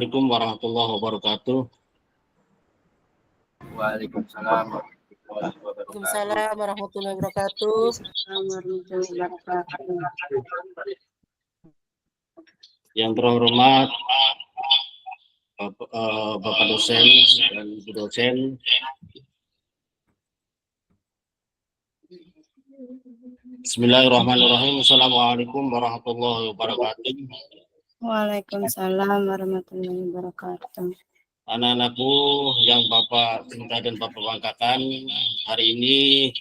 Assalamualaikum warahmatullahi wabarakatuh. Waalaikumsalam warahmatullahi wabarakatuh. Yang terhormat Bapak dosen dan Ibu dosen, Bismillahirrahmanirrahim. Assalamualaikum warahmatullahi wabarakatuh. Waalaikumsalam warahmatullahi wabarakatuh. Anak-anakku yang Bapak cinta dan Bapak banggakan, hari ini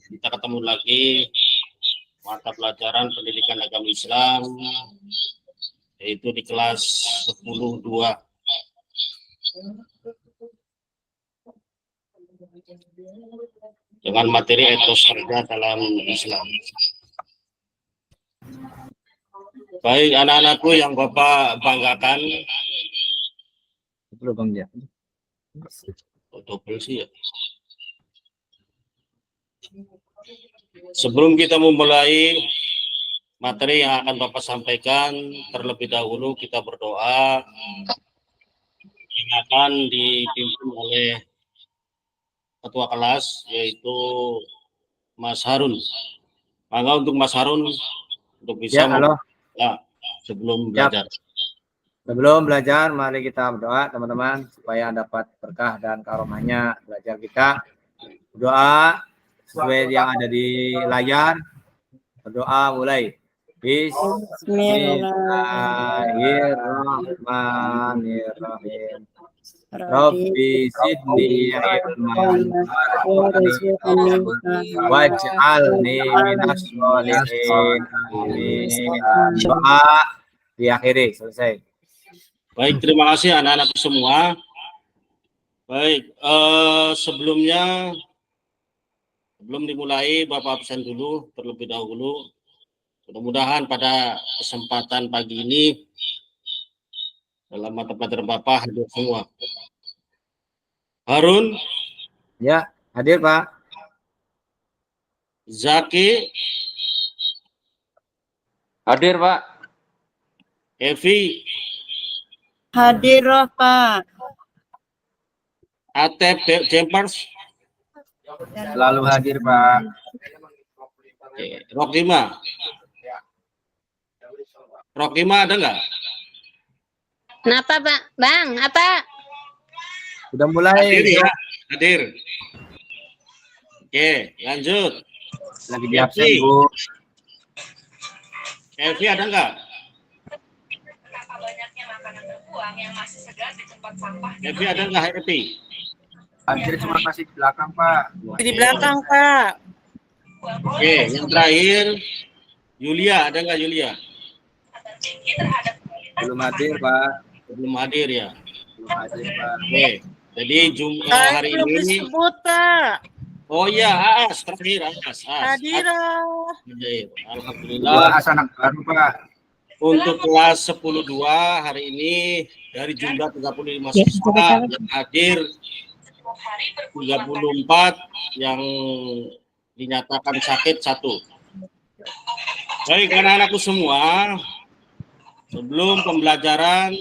kita ketemu lagi mata pelajaran pendidikan agama Islam, yaitu di kelas 10-2. Dengan materi etos kerja dalam Islam. Baik anak-anakku yang Bapak banggakan. Double sih ya. Sebelum kita memulai materi yang akan Bapak sampaikan, terlebih dahulu kita berdoa yang akan dipimpin oleh ketua kelas, yaitu Mas Harun. Maka untuk Mas Harun untuk bisa sebelum belajar. Sebelum belajar, mari kita berdoa teman-teman supaya dapat berkah dan karomahnya belajar kita. Berdoa sesuai yang ada di layar. Berdoa mulai. Bismillahirrahmanirrahim. Rabbi zidni ilman waj'alni minas sholihin. Amin. Doa diakhiri, selesai. Baik, terima kasih anak-anak semua. Baik, sebelum dimulai Bapak absen dulu terlebih dahulu. Mudah-mudahan pada kesempatan pagi ini dalam mata pelajaran Bapak hadir semua. Harun? Ya, hadir Pak. Zaki? Hadir Pak. Evi? Hadir Pak. Atep Jempers? Selalu hadir Pak. Rokima? Rokima ada nggak? Kenapa Pak? Bang, apa? Sudah mulai. Hadir ya, hadir. Oke, lanjut. Lagi di absen Bu. Evi ada nggak? Kenapa banyaknya makanan terbuang yang masih segar di tempat sampah? Evi ada nggak Evi? Hadir cuma masih di belakang Pak. Di belakang Pak. Oke, yang terakhir Yulia, ada nggak Yulia? Belum hadir Pak. Belum hadir ya. Belum hadir Pak. Oke, jadi hari Belum ini. disebut Pak. Oh iya, Aas terakhir Aas. Hadir. Alhamdulillah. Aas anak baru Pak. Untuk kelas 10-2 hari ini dari jumlah 35 siswa yang hadir 34, yang dinyatakan sakit 1. Baik anak-anakku semua, sebelum pembelajaran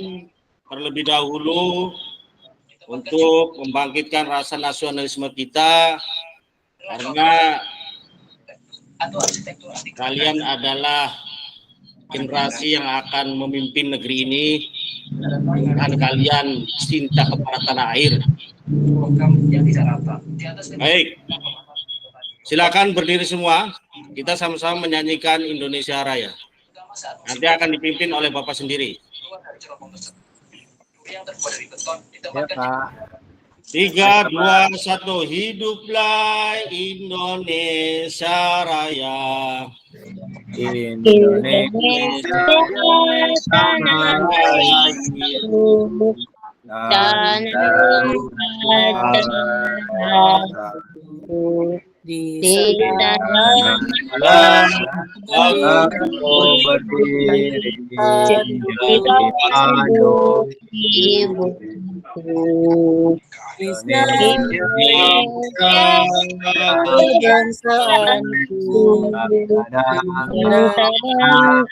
terlebih dahulu untuk membangkitkan rasa nasionalisme kita, karena kalian adalah generasi yang akan memimpin negeri ini, dan kalian cinta kepada tanah air. Baik, silakan berdiri semua. Kita sama-sama menyanyikan Indonesia Raya. Nanti akan dipimpin oleh Bapak sendiri. Ya Pak. 3, 2, 1, hiduplah Indonesia Raya. Indonesia tanah airku dan Di aku berdiri di padu ibuku.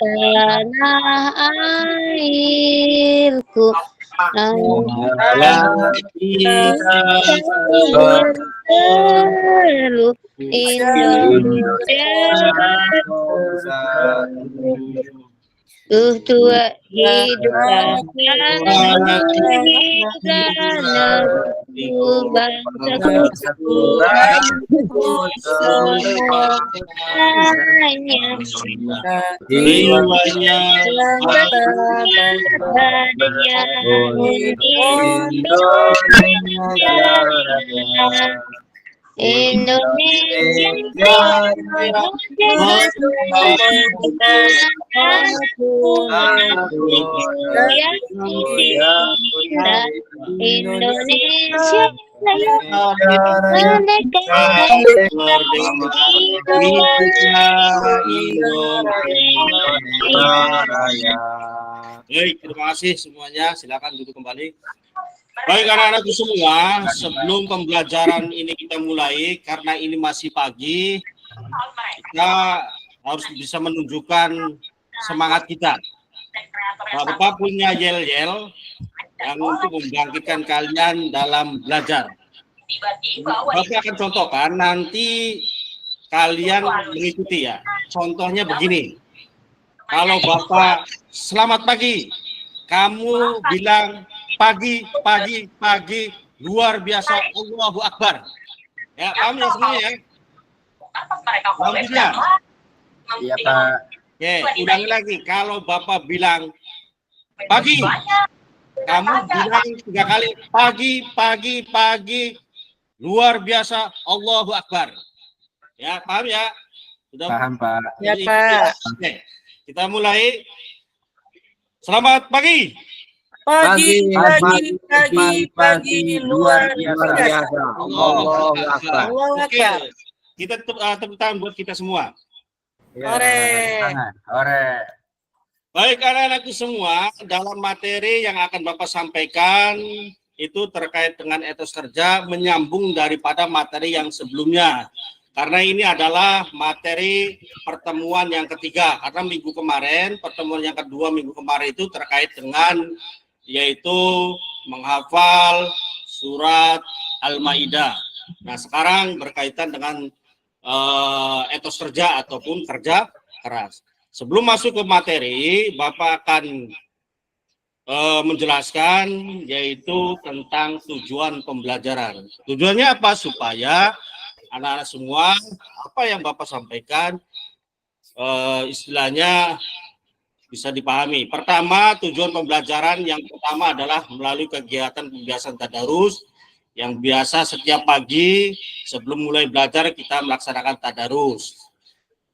Tanah airku Seluruh Indonesia tua hiduplah bangsaku semuanya Jiwanya badannya Indonesia Indonesia Baik, terima kasih semuanya. Silakan duduk kembali. Baik, anak-anakku semua, sebelum pembelajaran ini kita mulai, karena ini masih pagi, kita harus bisa menunjukkan semangat kita. Bapak punya yel-yel yang untuk membangkitkan kalian dalam belajar. Bapak akan contohkan, nanti kalian mengikuti ya. Contohnya begini. Kalau Bapak selamat pagi, kamu bilang pagi, luar biasa, Allahu Akbar. Ya, paham ya semuanya ya? Paham tidak? Iya, Pak. Oke, ulangi lagi. Kalau Bapak bilang pagi, kamu bilang 3 kali pagi, luar biasa, Allahu Akbar. Ya, paham ya? Sudah Paham, Pak. Ya, Pak. Oke, kita mulai. Selamat pagi. Pagi, luar biasa. Allahu Akbar. Allahu Oke, Akbar. kita tepuk tangan buat kita semua. Ya, Ore. tangan. Ore. Baik, anak-anakku semua, dalam materi yang akan Bapak sampaikan itu terkait dengan etos kerja, menyambung daripada materi yang sebelumnya. Karena ini adalah materi pertemuan yang ketiga. Karena minggu kemarin, pertemuan yang kedua minggu kemarin itu terkait dengan yaitu menghafal surat Al-Maidah. Nah, sekarang berkaitan dengan etos kerja ataupun kerja keras. Sebelum masuk ke materi, Bapak akan menjelaskan yaitu tentang tujuan pembelajaran. Tujuannya apa? Supaya anak-anak semua apa yang Bapak sampaikan istilahnya bisa dipahami. Pertama, tujuan pembelajaran yang pertama adalah melalui kegiatan pembiasan tadarus yang biasa setiap pagi sebelum mulai belajar kita melaksanakan tadarus.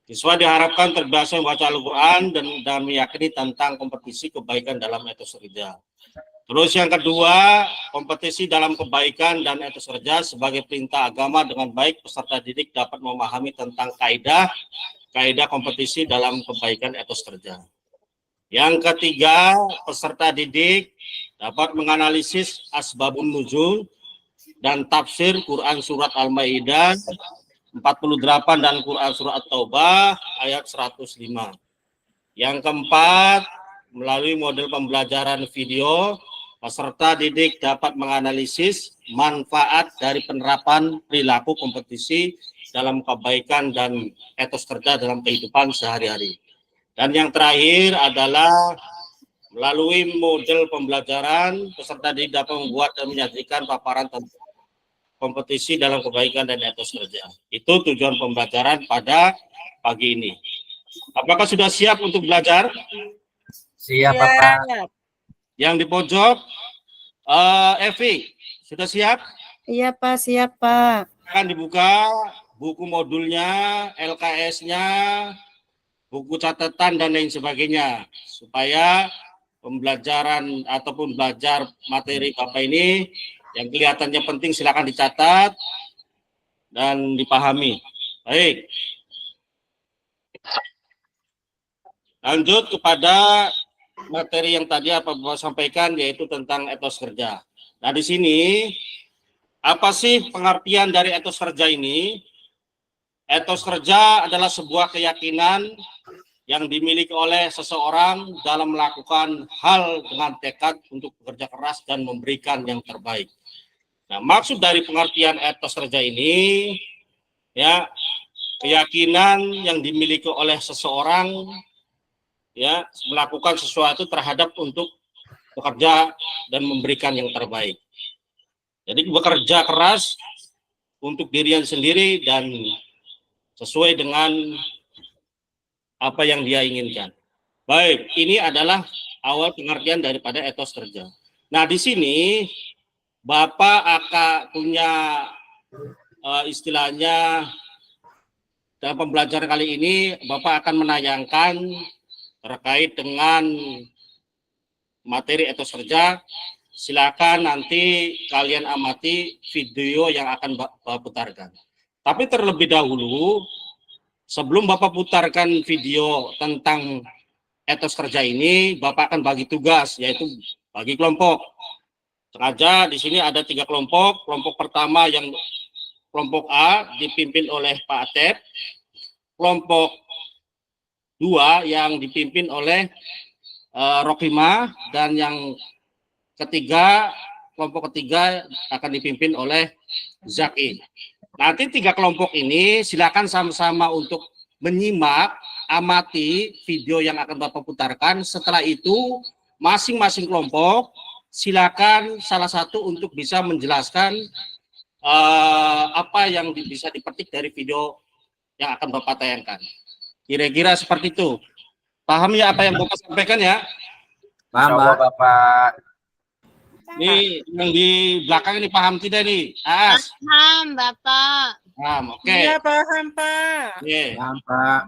Siswa diharapkan terbiasa membaca Al-Quran dan meyakini tentang kompetisi kebaikan dalam etos kerja. Terus yang kedua, kompetisi dalam kebaikan dan etos kerja sebagai perintah agama dengan baik peserta didik dapat memahami tentang kaidah kompetisi dalam kebaikan etos kerja. Yang ketiga, peserta didik dapat menganalisis asbabun nuzul dan tafsir Quran surat Al-Maidah 48 dan Quran surat At-Taubah ayat 105. Yang keempat, melalui model pembelajaran video, peserta didik dapat menganalisis manfaat dari penerapan perilaku kompetisi dalam kebaikan dan etos kerja dalam kehidupan sehari-hari. Dan yang terakhir adalah melalui model pembelajaran, peserta didik dapat membuat dan menyajikan paparan tentang kompetisi dalam kebaikan dan etos kerja. Itu tujuan pembelajaran pada pagi ini. Apakah sudah siap untuk belajar? Siap, Bapak. Yang di pojok, Evi, sudah siap? Iya, Pak. Siap, Pak. Akan dibuka buku modulnya, LKS-nya, buku catatan, dan lain sebagainya. Supaya pembelajaran ataupun belajar materi Bapak ini yang kelihatannya penting silakan dicatat dan dipahami. Baik. Lanjut kepada materi yang tadi apa Bapak sampaikan yaitu tentang etos kerja. Nah, di sini apa sih pengertian dari etos kerja ini? Etos kerja adalah sebuah keyakinan yang dimiliki oleh seseorang dalam melakukan hal dengan tekad untuk bekerja keras dan memberikan yang terbaik. Nah, maksud dari pengertian etos kerja ini, ya, keyakinan yang dimiliki oleh seseorang, ya, melakukan sesuatu terhadap untuk bekerja dan memberikan yang terbaik. Jadi bekerja keras untuk dirinya sendiri dan sesuai dengan apa yang dia inginkan. Baik, ini adalah awal pengertian daripada etos kerja. Nah, di sini Bapak akan punya istilahnya dalam pembelajaran kali ini Bapak akan menayangkan terkait dengan materi etos kerja. Silakan nanti kalian amati video yang akan Bapak putarkan. Tapi terlebih dahulu, sebelum Bapak putarkan video tentang etos kerja ini, Bapak akan bagi tugas, yaitu bagi kelompok. Sengaja di sini ada 3 kelompok. Kelompok pertama yang kelompok A dipimpin oleh Pak Atep. Kelompok 2 yang dipimpin oleh Rokima, dan yang kelompok ketiga akan dipimpin oleh Zaki. Nanti 3 kelompok ini silakan sama-sama untuk menyimak, amati video yang akan Bapak putarkan. Setelah itu masing-masing kelompok silakan salah satu untuk bisa menjelaskan apa yang bisa dipetik dari video yang akan Bapak tayangkan. Kira-kira seperti itu. Paham ya apa yang Bapak sampaikan ya? Paham, Pak. Bapak. Nih yang di belakang ini paham tidak nih? As. Paham, Bapak. Paham, oke. Iya, paham, Pak. Oke. Paham, Pak.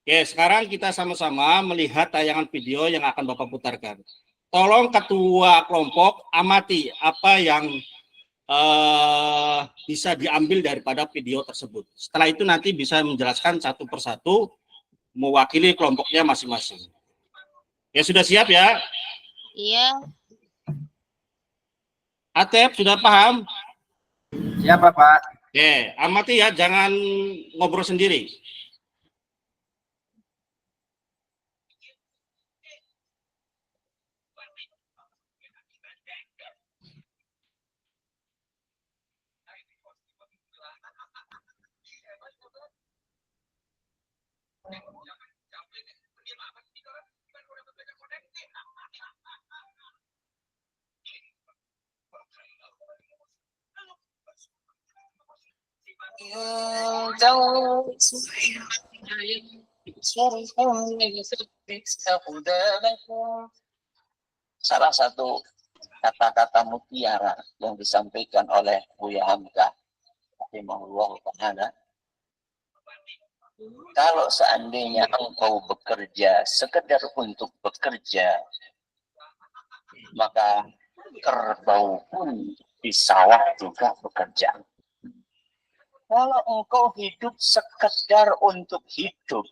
Oke, sekarang kita sama-sama melihat tayangan video yang akan Bapak putarkan. Tolong ketua kelompok amati apa yang bisa diambil daripada video tersebut. Setelah itu nanti bisa menjelaskan satu persatu mewakili kelompoknya masing-masing. Ya, sudah siap ya? Iya. Atep, sudah paham? Siapa, Pak? Oke, amati ya, jangan ngobrol sendiri. Salah satu kata-kata mutiara yang disampaikan oleh Buya Hamzah rahimahullah ta'ala, kalau seandainya engkau bekerja sekedar untuk bekerja, maka kerbau pun di sawah juga bekerja. Kalau engkau hidup sekedar untuk hidup,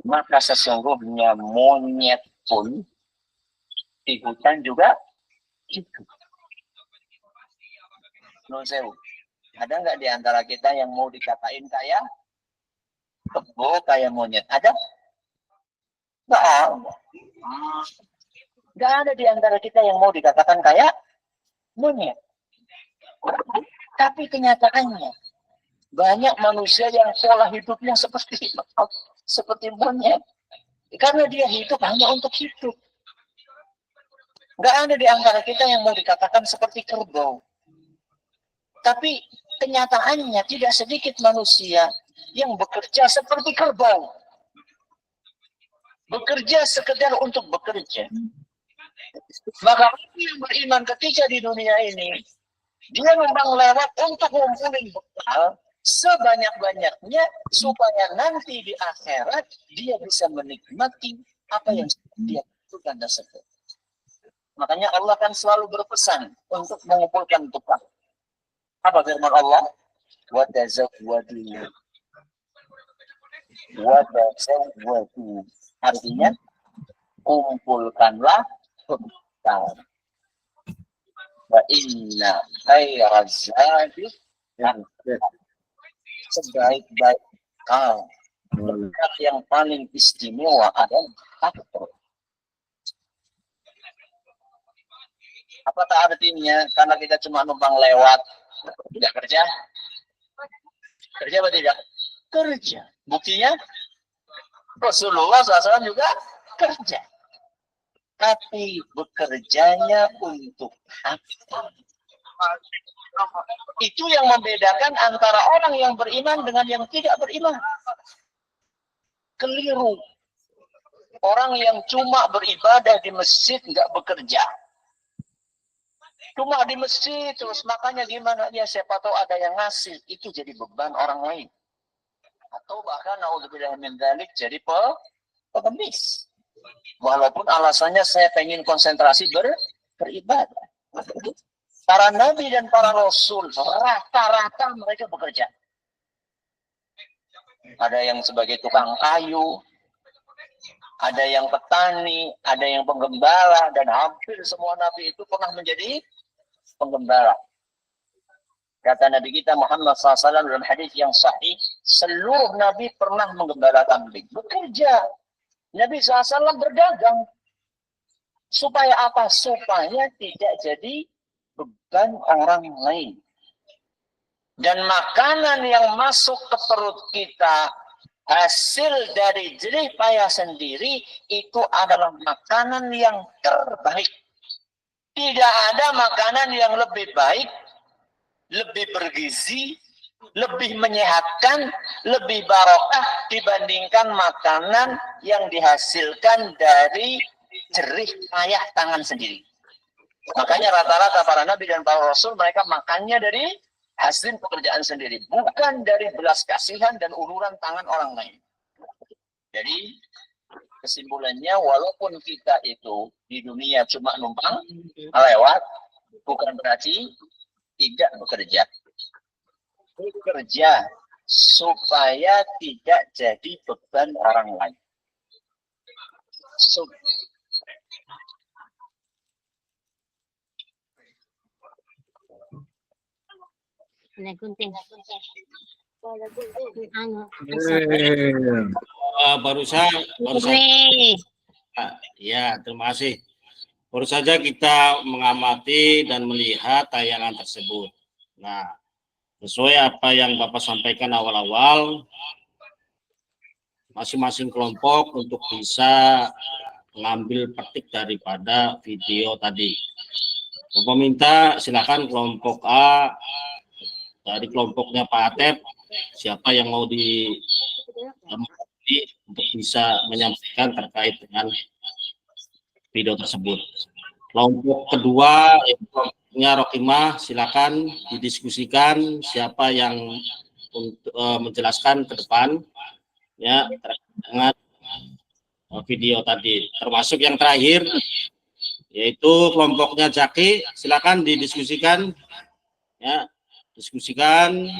maka sesungguhnya monyet pun di hutan juga hidup. Nusewu, ada nggak di antara kita yang mau dikatain kayak kebo, kayak monyet? Ada? Nggak ada. Nggak ada di antara kita yang mau dikatakan kayak monyet. Tapi kenyataannya banyak manusia yang pola hidupnya seperti monyet, karena dia hidup hanya untuk hidup. Nggak ada di antara kita yang mau dikatakan seperti kerbau. Tapi kenyataannya tidak sedikit manusia yang bekerja seperti kerbau. Bekerja sekedar untuk bekerja. Maka orang yang beriman ketika di dunia ini, dia memang lewat untuk ngumpulin bekal sebanyak-banyaknya supaya nanti di akhirat dia bisa menikmati apa yang dia lakukan tersebut. Makanya Allah kan selalu berpesan untuk mengumpulkan bekal. Apa firman Allah? Wa tazawwadu. Wa tazawwadu. Artinya kumpulkanlah bekal. Wa inna khairaz zadi, sebaik-baik bekal yang paling istimewa adalah takwa. Apa tak artinya karena kita cuma numpang lewat tidak kerja? Kerja atau tidak? Kerja. Buktinya Rasulullah SAW juga kerja. Tapi bekerjanya untuk apa? Itu yang membedakan antara orang yang beriman dengan yang tidak beriman. Keliru. Orang yang cuma beribadah di masjid nggak bekerja. Cuma di masjid terus, makanya gimana ya, siapa tahu ada yang ngasih, itu jadi beban orang lain. Atau bahkan naudzubillah min dzalik jadi pengemis. Walaupun alasannya saya pengen konsentrasi beribadah. Para nabi dan para rasul rata-rata mereka bekerja. Ada yang sebagai tukang kayu, ada yang petani, ada yang penggembala, dan hampir semua nabi itu pernah menjadi penggembala. Kata Nabi kita Muhammad SAW dalam hadis yang sahih, seluruh nabi pernah menggembala kambing, bekerja. Nabi SAW berdagang. Supaya apa? Supaya tidak jadi beban orang lain. Dan makanan yang masuk ke perut kita, hasil dari jerih payah sendiri, itu adalah makanan yang terbaik. Tidak ada makanan yang lebih baik, lebih bergizi, lebih menyehatkan, lebih barokah dibandingkan makanan yang dihasilkan dari jerih payah tangan sendiri. Makanya rata-rata para nabi dan para rasul mereka makannya dari hasil pekerjaan sendiri, bukan dari belas kasihan dan uluran tangan orang lain. Jadi kesimpulannya, walaupun kita itu di dunia cuma numpang lewat, bukan berarti tidak bekerja. Bekerja supaya tidak jadi beban orang lain. Barusan ya, terima kasih. Baru saja kita mengamati dan melihat tayangan tersebut. Nah, sesuai apa yang Bapak sampaikan awal-awal, masing-masing kelompok untuk bisa mengambil petik daripada video tadi. Bapak minta silakan kelompok A, dari kelompoknya Pak Atep, siapa yang mau untuk bisa menyampaikan terkait dengan video tersebut. Kelompok kedua, kelompoknya Rokimah, silakan didiskusikan siapa yang untuk menjelaskan ke depan ya terkait dengan video tadi. Termasuk yang terakhir yaitu kelompoknya Jaki, silakan didiskusikan ya, diskusikan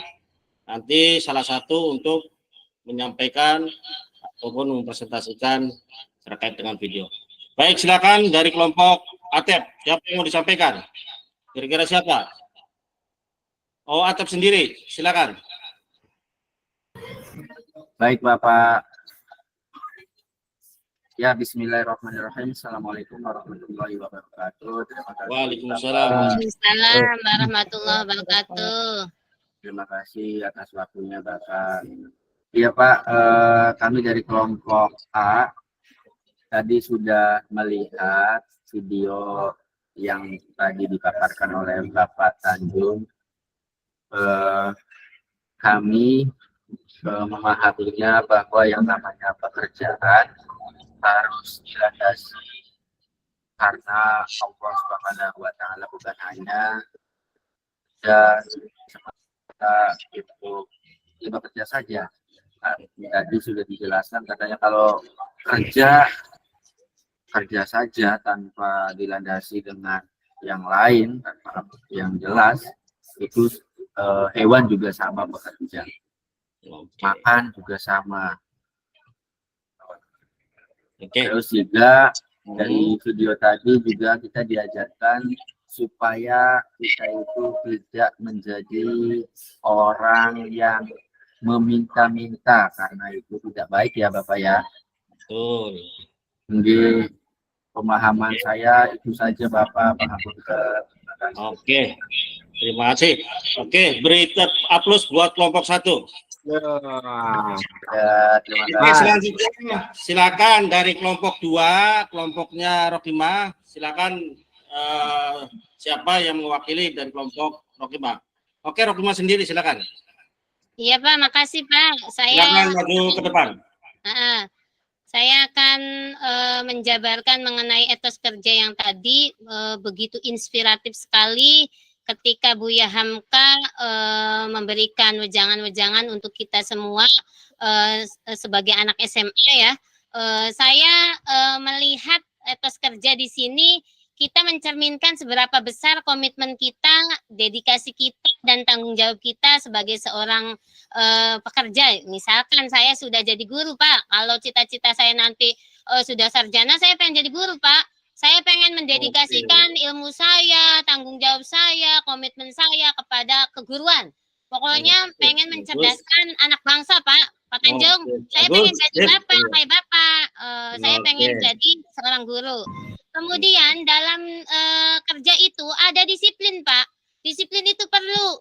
nanti salah satu untuk menyampaikan ataupun mempresentasikan terkait dengan video. Baik, silakan dari kelompok Atep, siapa yang mau disampaikan? Kira-kira siapa? Oh, Atep sendiri, silakan. Baik, Bapak. Ya, bismillahirrahmanirrahim. Assalamualaikum warahmatullahi wabarakatuh. Waalaikumsalam. Waalaikumsalam warahmatullahi wabarakatuh. Terima kasih atas waktunya, Bapak. Iya, Pak. Kami dari kelompok A tadi sudah melihat video yang tadi dipaparkan oleh Bapak Tanjung. Kami memahaminya bahwa yang namanya pekerjaan harus dilandasi karena Allah Subhanahu wa Ta'ala bukan hanya dan semata itu bekerja saja. Tadi sudah dijelaskan katanya kalau kerja saja tanpa dilandasi dengan yang lain, tanpa yang jelas, itu hewan juga sama bekerja, makan juga sama. Terus juga dari video tadi juga kita diajarkan supaya kita itu tidak menjadi orang yang meminta-minta, karena itu tidak baik ya Bapak ya. Betul. Jadi pemahaman saya itu saja Bapak, Pak Hapunten. Oke. Terima kasih. Oke, beri aplaus buat kelompok 1. Ya, terima Oke, kasih. selanjutnya silakan dari kelompok 2, kelompoknya Rokimah. Silakan siapa yang mewakili dari kelompok Rokimah. Oke, Rokimah sendiri silakan. Iya Pak, makasih Pak. Silakan maju ke depan. Saya akan menjabarkan mengenai etos kerja yang tadi begitu inspiratif sekali ketika Buya Hamka memberikan wejangan-wejangan untuk kita semua sebagai anak SMA ya. Saya melihat etos kerja di sini kita mencerminkan seberapa besar komitmen kita, dedikasi kita, dan tanggung jawab kita sebagai seorang pekerja. Misalkan saya sudah jadi guru, Pak. Kalau cita-cita saya nanti sudah sarjana, saya pengen jadi guru, Pak. Saya pengen mendedikasikan ilmu saya, tanggung jawab saya, komitmen saya kepada keguruan. Pokoknya pengen mencerdaskan anak bangsa, Pak. Pak Tanjung, saya pengen jadi bapak, kayak bapak. Saya pengen jadi seorang guru. Kemudian dalam kerja itu ada disiplin, Pak. Disiplin itu perlu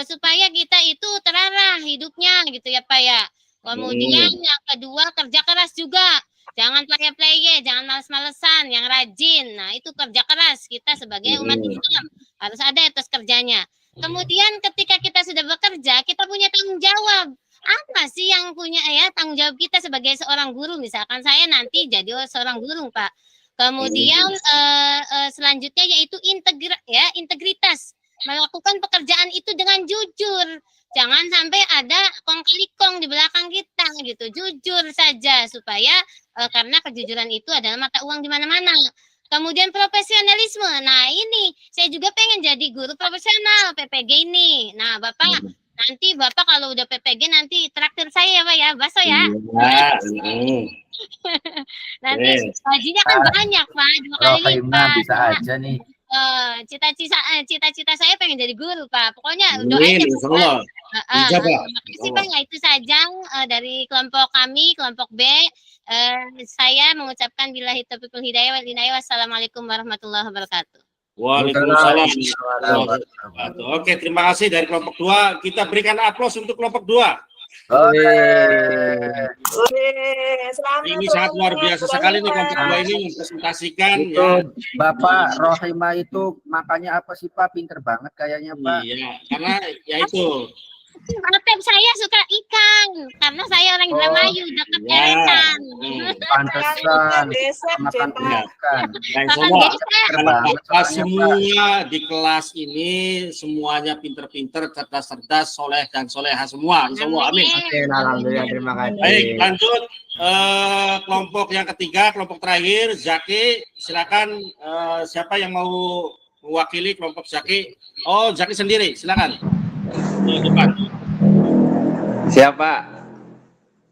supaya kita itu terarah hidupnya gitu ya, Pak ya. Kemudian yang kedua, kerja keras juga. Jangan playa-playa, jangan males-malesan, yang rajin. Nah, itu kerja keras kita sebagai umat Islam. Harus ada etos kerjanya. Kemudian ketika kita sudah bekerja, kita punya tanggung jawab. Apa sih yang punya tanggung jawab kita sebagai seorang guru? Misalkan saya nanti jadi seorang guru, Pak. Kemudian selanjutnya yaitu integritas. Melakukan pekerjaan itu dengan jujur. Jangan sampai ada kong kali kong di belakang kita gitu. Jujur saja supaya karena kejujuran itu adalah mata uang di mana-mana. Kemudian profesionalisme. Nah, ini saya juga pengen jadi guru profesional PPG ini. Nah, Bapak nanti Bapak kalau udah PPG nanti traktir saya ya, Pak ya, bakso ya. Nanti gajinya kan banyak, Pak, 2 kali lipat. Bisa aja nih. Cita-cita saya pengen jadi guru, Pak. Pokoknya doain ya, Pak. Makasih, Pak. Ya, itu saja dari kelompok kami, kelompok B. Saya mengucapkan billahi taufiq wal hidayah wal inayah. Wassalamualaikum warahmatullahi wabarakatuh. Waalaikumsalam. Oke, terima kasih dari kelompok 2. Kita berikan aplaus untuk kelompok 2. Ini sangat luar biasa sekali nih kelompok 2 ini mempresentasikan itu, ya. Bapak Rohimah itu makanya apa sih Pak? Pinter banget kayaknya Pak. Iya, karena ya itu. Maaf, saya suka ikan karena saya orang Indramayu, dekat deretan. Pantesan makan ikan. Semua di kelas ini semuanya pinter-pinter, cerdas-cerdas, soleh dan soleha semua. Semua amin. Alhamdulillah, terima kasih. Baik, lanjut kelompok yang ketiga, kelompok terakhir, Zaki. Silakan siapa yang mau mewakili kelompok Zaki? Oh, Zaki sendiri, silakan. Di depan. Siapa?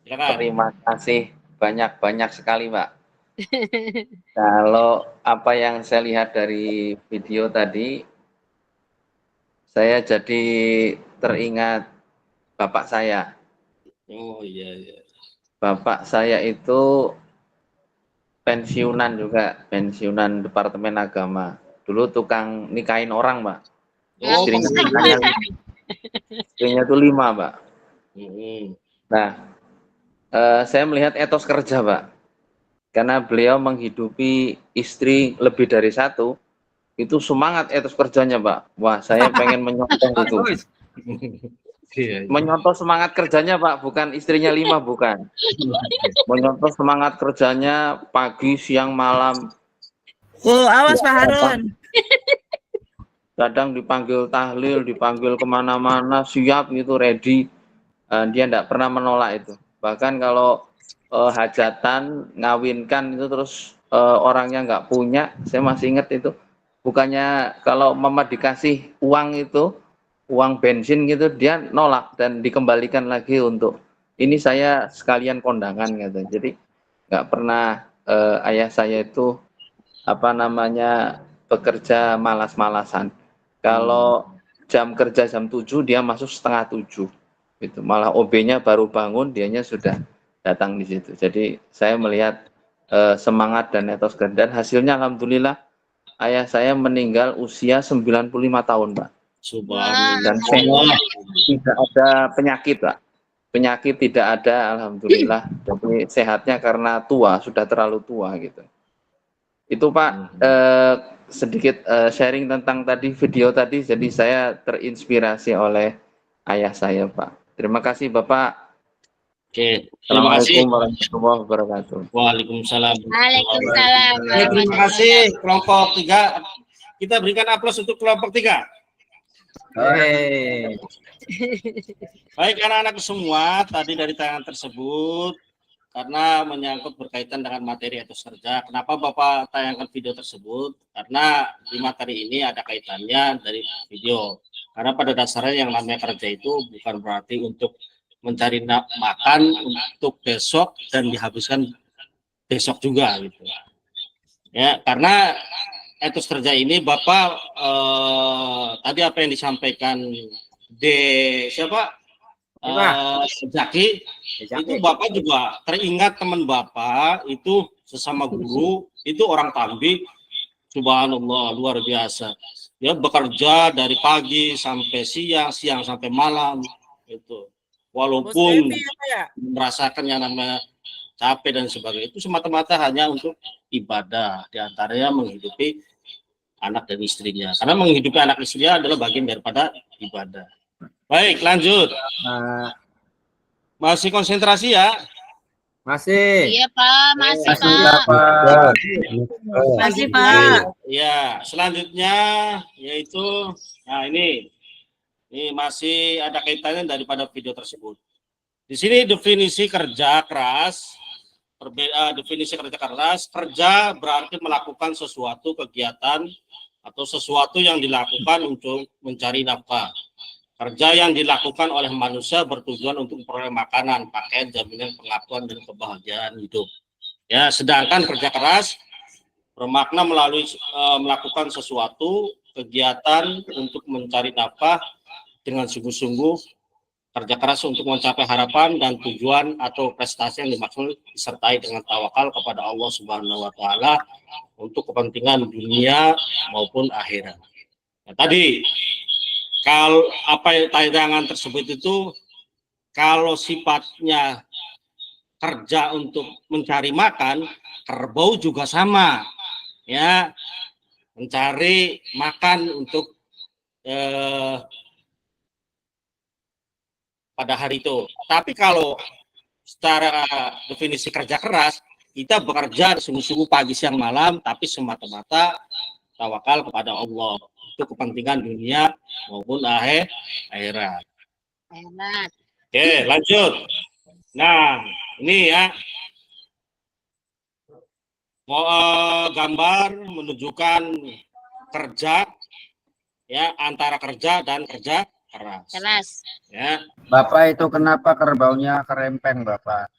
Silakan. Terima kasih banyak sekali, Pak. Kalau apa yang saya lihat dari video tadi, saya jadi teringat bapak saya. Oh iya. Bapak saya itu pensiunan juga, pensiunan Departemen Agama. Dulu tukang nikahin orang, Pak. Istrinya tuh 5, Pak. Nah, saya melihat etos kerja, Pak. Karena beliau menghidupi istri lebih dari 1, itu semangat etos kerjanya, Pak. Wah, saya pengen menyontoh itu. Menyontoh semangat kerjanya, Pak, bukan istrinya 5, bukan. Menyontoh semangat kerjanya pagi, siang, malam. Oh, awas Pak Harun. Kadang dipanggil tahlil, dipanggil kemana-mana, siap gitu, ready. Dia tidak pernah menolak itu. Bahkan kalau hajatan, ngawinkan itu terus orangnya nggak punya, saya masih ingat itu. Bukannya kalau mama dikasih uang itu, uang bensin gitu, dia nolak dan dikembalikan lagi untuk ini saya sekalian kondangan gitu. Jadi nggak pernah ayah saya itu bekerja malas-malasan. Kalau jam kerja jam 7, dia masuk setengah 7. Itu malah OB-nya baru bangun, dianya sudah datang di situ. Jadi saya melihat semangat dan etos kerja, dan hasilnya alhamdulillah ayah saya meninggal usia 95 tahun, Pak. Subhanallah. Dan sehat, tidak ada penyakit, Pak. Penyakit tidak ada, alhamdulillah. Jadi sehatnya karena tua, sudah terlalu tua gitu. Itu Pak, sedikit sharing tentang tadi video tadi, jadi saya terinspirasi oleh ayah saya, Pak. Terima kasih Bapak. Oke, terima kasih. Assalamualaikum warahmatullahi wabarakatuh. Waalaikumsalam. Waalaikumsalam. Terima kasih kelompok 3. Kita berikan aplaus untuk kelompok 3. Hei. Baik anak-anak semua, tadi dari tayangan tersebut karena menyangkut berkaitan dengan materi etos kerja. Kenapa Bapak tayangkan video tersebut? Karena di materi ini ada kaitannya dari video. Karena pada dasarnya yang namanya kerja itu bukan berarti untuk mencari makan untuk besok dan dihabiskan besok juga gitu. Ya, karena etos kerja ini Bapak tadi apa yang disampaikan Zaki, itu Bapak juga teringat teman Bapak itu sesama guru, itu orang Tambi, subhanallah luar biasa. Dia bekerja dari pagi sampai siang, siang sampai malam itu. Walaupun merasakan yang namanya capek dan sebagainya, itu semata-mata hanya untuk ibadah, diantaranya menghidupi anak dan istrinya. Karena menghidupi anak istrinya adalah bagian daripada ibadah. Baik, lanjut. Masih konsentrasi ya? Masih. Iya Pak, masih Pak. Masih Pak. Ya, selanjutnya yaitu, nah ini masih ada kaitannya daripada video tersebut. Di sini definisi kerja keras, definisi kerja keras, kerja berarti melakukan sesuatu kegiatan atau sesuatu yang dilakukan untuk mencari nafkah. Kerja yang dilakukan oleh manusia bertujuan untuk memperoleh makanan, pakaian, jaminan pengakuan dan kebahagiaan hidup. Ya, sedangkan kerja keras bermakna melalui melakukan sesuatu kegiatan untuk mencari nafkah dengan sungguh-sungguh, kerja keras untuk mencapai harapan dan tujuan atau prestasi yang dimaksud disertai dengan tawakal kepada Allah Subhanahu wa taala untuk kepentingan dunia maupun akhirat. Nah, tadi kalau apa tayangan tersebut itu kalau sifatnya kerja untuk mencari makan, kerbau juga sama, ya, mencari makan untuk pada hari itu. Tapi kalau secara definisi kerja keras, kita bekerja sungguh-sungguh pagi siang malam, tapi semata-mata tawakal kepada Allah untuk kepentingan dunia maupun akhirat. Oke, lanjut. Nah, ini ya gambar menunjukkan kerja ya, antara kerja dan kerja keras. Ya. Bapak itu kenapa kerbaunya kerempeng, Bapak?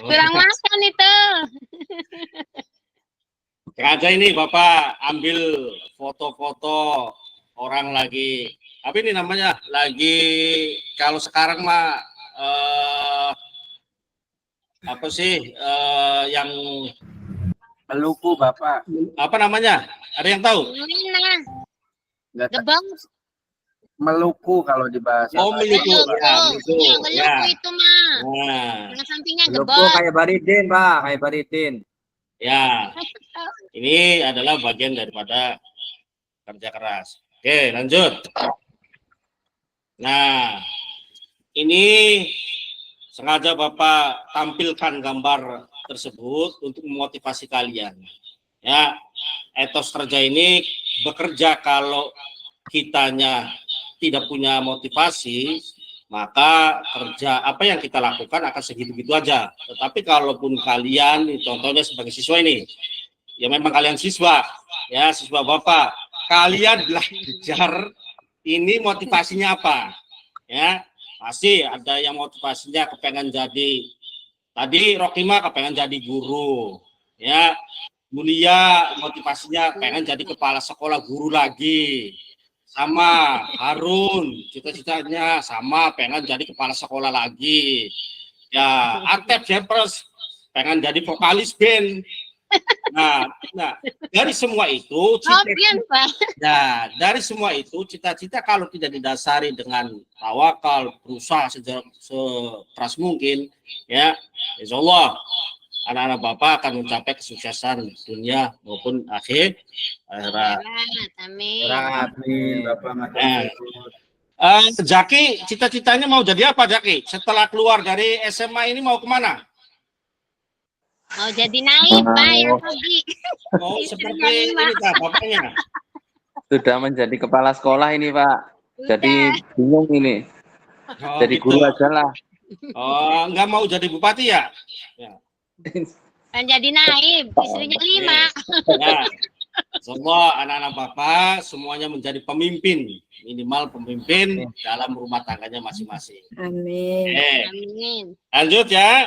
Kurang makan itu. Sengaja ini Bapak ambil foto-foto orang lagi, apa ini namanya, lagi kalau sekarang mah apa sih yang Meluku, Bapak. apa namanya? Ada yang tahu? Gebang. Meluku kalau dibahasa. Oh, meluku. Ya, Meluku itu mah. Nah, yang sampingnya Meluku gebang. kayak Baridin, Pak, kayak Baridin. ya. Ini adalah bagian daripada kerja keras. Oke, lanjut. Nah, ini sengaja Bapak tampilkan gambar tersebut untuk memotivasi kalian. Ya, etos kerja ini bekerja kalau kitanya tidak punya motivasi, maka kerja apa yang kita lakukan akan segitu-gitu aja. Tetapi kalaupun kalian, contohnya sebagai siswa ini, ya memang kalian siswa, ya siswa Bapak, kalian belajar ini motivasinya apa? Ya, pasti ada yang motivasinya kepengen jadi, tadi Rokima kepengen jadi guru, ya, Mulia motivasinya pengen jadi kepala sekolah guru lagi, sama Harun, cita-citanya sama, pengen jadi kepala sekolah lagi. Ya, Atep Jepers pengen jadi vokalis band. Nah, dari semua itu, dari semua itu cita-cita kalau tidak didasari dengan tawakal, berusaha sekeras mungkin, ya, insya Allah anak-anak Bapak akan mencapai kesuksesan dunia maupun akhirat. Amin. Amin. Bapak Jaki, cita-citanya mau jadi apa, Jaki? Setelah keluar dari SMA ini mau kemana? Mau jadi naib, Pak, yang tadi. Mau seperti ini, Pak, bapaknya. Sudah menjadi kepala sekolah ini, Pak. Jadi bingung ini. Oh, Jadi gitu. guru aja lah. Oh, nggak mau jadi bupati ya? Kan jadi naib, istrinya 5. Ya. Semua anak-anak Bapak semuanya menjadi pemimpin, minimal pemimpin dalam rumah tangganya masing-masing. Amin. Amin. Lanjut ya.